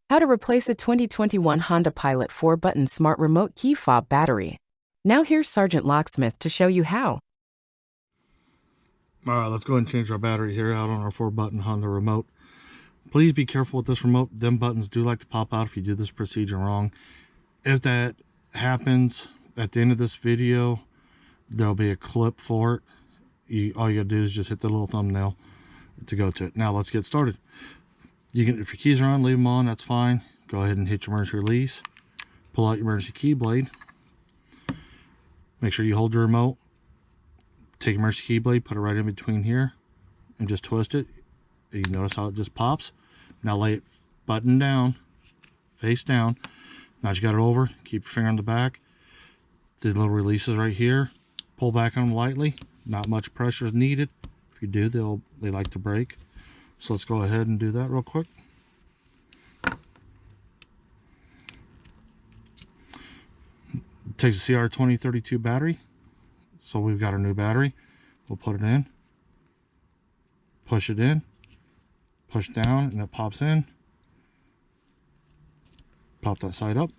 How to replace a 2021 Honda Pilot 4-button smart remote key fob battery. Now here's SgtLocksmith to show you how. Alright, let's go ahead and change our battery here out on our 4-button Honda remote. Please be careful with this remote. Them buttons do like to pop out if you do this procedure wrong. If that happens, at the end of this video, there'll be a clip for it. All you gotta do is just hit the little thumbnail to go to it. Now let's get started. You can, if your keys are on, leave them on, that's fine. Go ahead and hit your emergency release. Pull out your emergency key blade. Make sure you hold your remote. Take your emergency key blade, put it right in between here, and just twist it. You notice how it just pops. Now lay it button down, face down. Now that you got it over, keep your finger on the back. These little releases right here, pull back on them lightly. Not much pressure is needed. If you do, they like to break. So let's go ahead and do that real quick. It takes a CR2032 battery. So we've got our new battery. We'll put it in, push it in, push down, and it pops in. Pop that side up.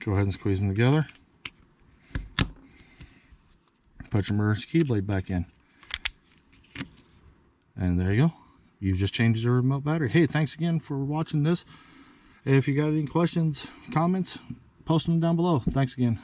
Go ahead and squeeze them together. Put your emergency key blade back in. And there you go. You've just changed the remote battery. Hey, thanks again for watching this. If you got any questions, comments, post them down below. Thanks again.